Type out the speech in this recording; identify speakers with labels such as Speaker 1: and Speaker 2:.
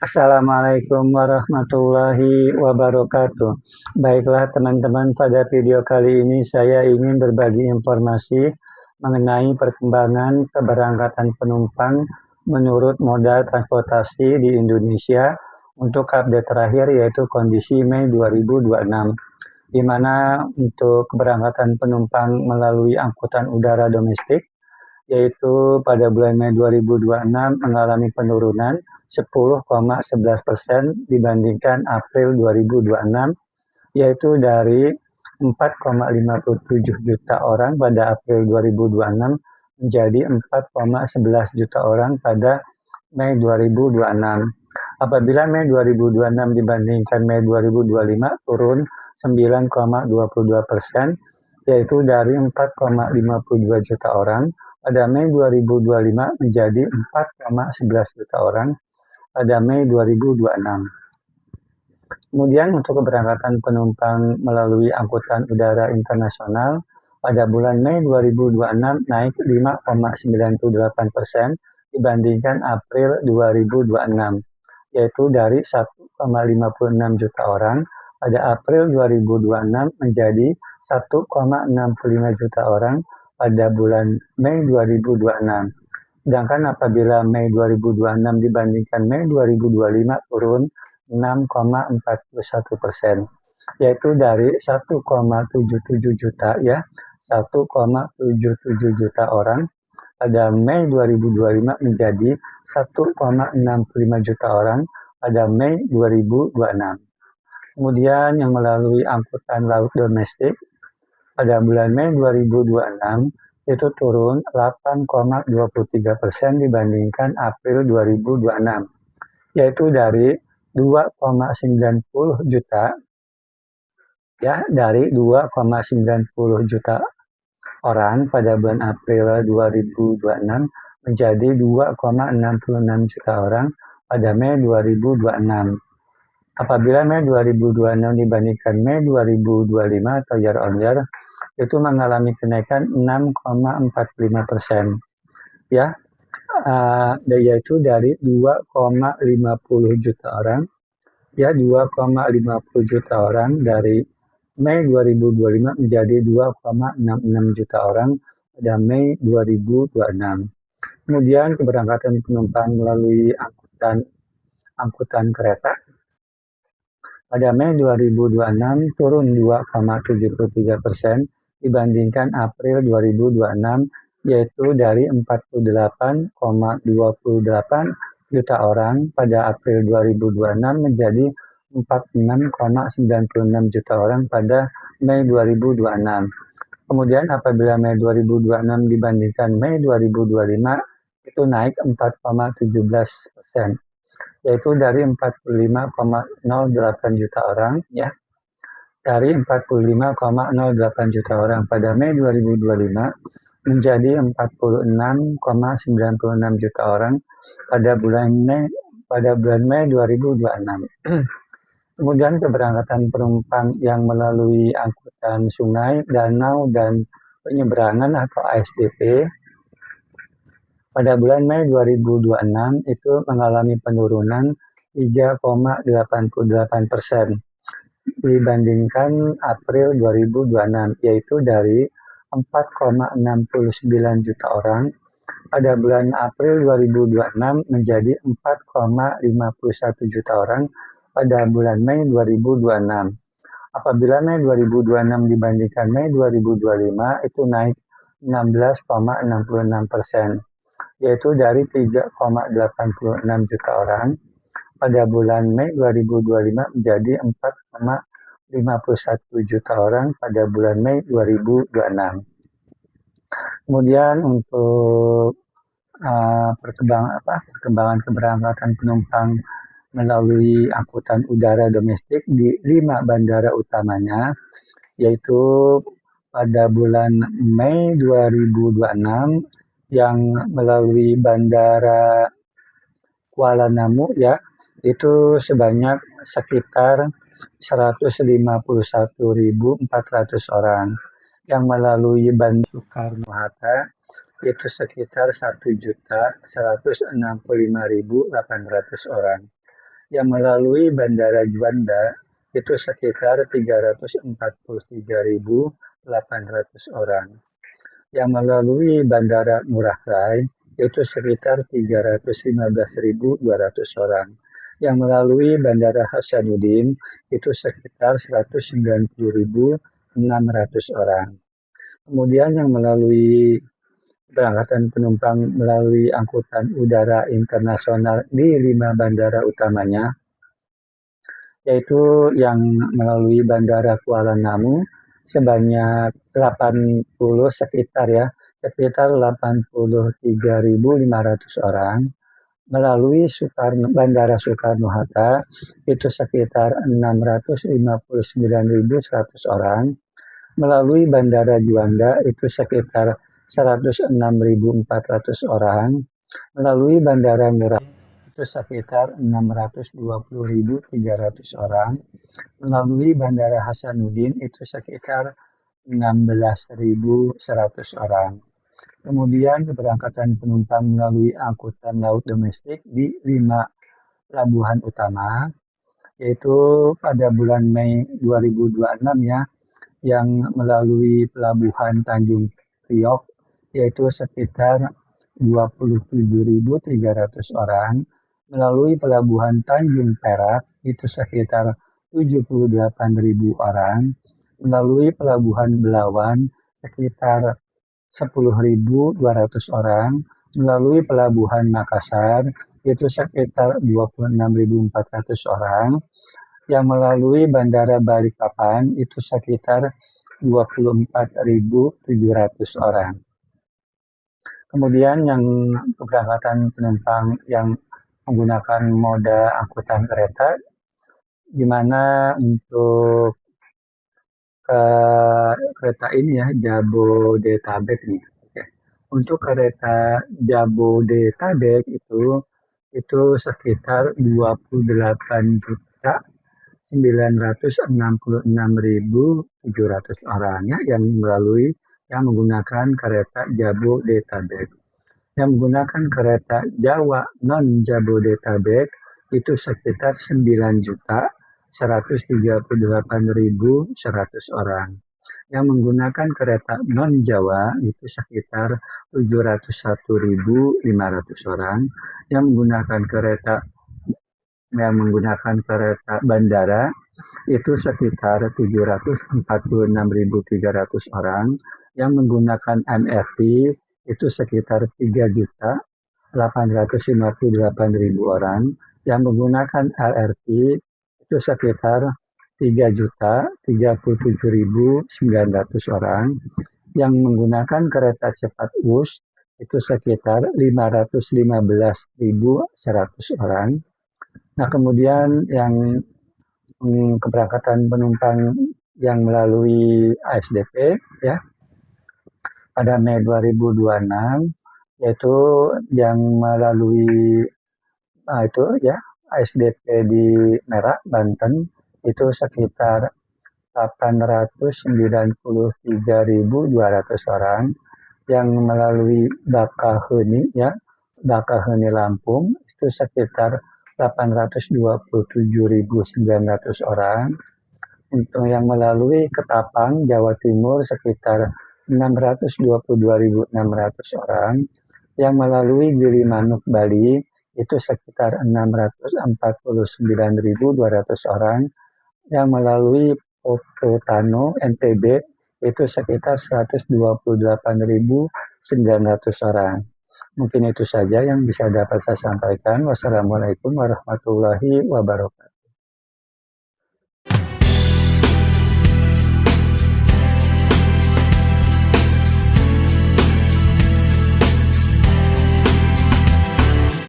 Speaker 1: Assalamualaikum warahmatullahi wabarakatuh. Baiklah teman-teman, pada video kali ini saya ingin berbagi informasi mengenai perkembangan keberangkatan penumpang menurut moda transportasi di Indonesia untuk update terakhir, yaitu kondisi Mei 2026, di mana untuk keberangkatan penumpang melalui angkutan udara domestik, yaitu pada bulan Mei 2026 mengalami penurunan 10,11% dibandingkan April 2026, yaitu dari 4,57 juta orang pada April 2026 menjadi 4,11 juta orang pada Mei 2026. Apabila Mei 2026 dibandingkan Mei 2025 turun 9,22%, yaitu dari 4,52 juta orang pada Mei 2025 menjadi 4,11 juta orang pada Mei 2026. Kemudian untuk keberangkatan penumpang melalui angkutan udara internasional pada bulan Mei 2026 naik 5,98% dibandingkan April 2026, yaitu dari 1,56 juta orang pada April 2026 menjadi 1,65 juta orang pada bulan Mei 2026. Sedangkan apabila Mei 2026 dibandingkan Mei 2025 turun 6,41%, yaitu dari 1,77 juta 1,77 juta orang pada Mei 2025 menjadi 1,65 juta orang pada Mei 2026. Kemudian yang melalui angkutan laut domestik pada bulan Mei 2026 itu turun 8,23% dibandingkan April 2026, yaitu dari 2,90 juta dari 2,90 juta orang pada bulan April 2026 menjadi 2,66 juta orang pada Mei 2026. Apabila Mei 2026 dibandingkan Mei 2025 atau year on year, itu mengalami kenaikan 6,45%, yaitu dari 2,50 juta orang, 2,50 juta orang dari Mei 2025 menjadi 2,66 juta orang pada Mei 2026. Kemudian keberangkatan penumpang melalui angkutan kereta pada Mei 2026 turun 2,73% dibandingkan April 2026, yaitu dari 48,28 juta orang pada April 2026 menjadi 46,96 juta orang pada Mei 2026. Kemudian apabila Mei 2026 dibandingkan Mei 2025 itu naik 4,17%. Yaitu dari 45,08 juta orang dari 45,08 juta orang pada Mei 2025 menjadi 46,96 juta orang pada bulan Mei 2026. Kemudian keberangkatan penumpang yang melalui angkutan sungai, danau, dan penyeberangan atau ASDP pada bulan Mei 2026 itu mengalami penurunan 3,88% dibandingkan April 2026, yaitu dari 4,69 juta orang pada bulan April 2026 menjadi 4,51 juta orang pada bulan Mei 2026. Apabila Mei 2026 dibandingkan Mei 2025 itu naik 16,66%. Yaitu dari 3,86 juta orang pada bulan Mei 2025 menjadi 4,51 juta orang pada bulan Mei 2026. Kemudian untuk perkembangan keberangkatan penumpang melalui angkutan udara domestik di 5 bandara utamanya, yaitu pada bulan Mei 2026 yang melalui Bandara Kuala Namu itu sebanyak sekitar 151.400 orang. Yang melalui Bandara Soekarno-Hatta itu sekitar 1.165.800 orang. Yang melalui Bandara Juanda itu sekitar 343.800 orang. Yang melalui Bandara Ngurah Rai itu sekitar 315.200 orang. Yang melalui Bandara Hasanuddin itu sekitar 190.600 orang. Kemudian yang melalui keberangkatan penumpang melalui angkutan udara internasional di 5 bandara utamanya, yaitu yang melalui Bandara Kuala Namu sebanyak 80 sekitar 83.500 orang, melalui Bandara Soekarno-Hatta itu sekitar 659.100 orang, melalui Bandara Juanda itu sekitar 106.400 orang, melalui Bandara Ngurah itu sekitar 620.300 orang, melalui Bandara Hasanuddin itu sekitar 16.100 orang. Kemudian keberangkatan penumpang melalui angkutan laut domestik di 5 pelabuhan utama, yaitu pada bulan Mei 2026 ya, yang melalui pelabuhan Tanjung Priok, yaitu sekitar 27.300 orang, melalui pelabuhan Tanjung Perak, itu sekitar 78.000 orang, melalui pelabuhan Belawan, sekitar 10.200 orang, melalui pelabuhan Makassar, itu sekitar 26.400 orang, yang melalui Bandara Balikpapan itu sekitar 24.700 orang. Kemudian yang keberangkatan penumpang yang menggunakan moda angkutan kereta, di mana untuk kereta ini ya, Jabodetabek nih. Untuk kereta Jabodetabek itu sekitar 28.966.700 orang ya, yang menggunakan kereta Jabodetabek. Yang menggunakan kereta Jawa non Jabodetabek itu sekitar 9.138.100 orang. Yang menggunakan kereta non Jawa itu sekitar 701.500 orang. Yang menggunakan kereta bandara itu sekitar 746.300 orang. Yang menggunakan MRT itu sekitar 3.858.000 orang. Yang menggunakan LRT itu sekitar 3.037.900 orang. Yang menggunakan kereta cepat WUS itu sekitar 515.100 orang. Nah, kemudian yang keberangkatan penumpang yang melalui ASDP ya pada Mei 2026, yaitu yang melalui itu ya ASDP di Merak, Banten itu sekitar 893.200 orang. Yang melalui Bakahuni ya, Bakahuni Lampung itu sekitar 827.900 orang. Untuk yang melalui Ketapang, Jawa Timur sekitar 622.600 orang. Yang melalui Gilimanuk, Bali itu sekitar 649.200 orang. Yang melalui Pototano, NTB itu sekitar 128.900 orang. Mungkin itu saja yang bisa dapat saya sampaikan. Wassalamualaikum warahmatullahi wabarakatuh.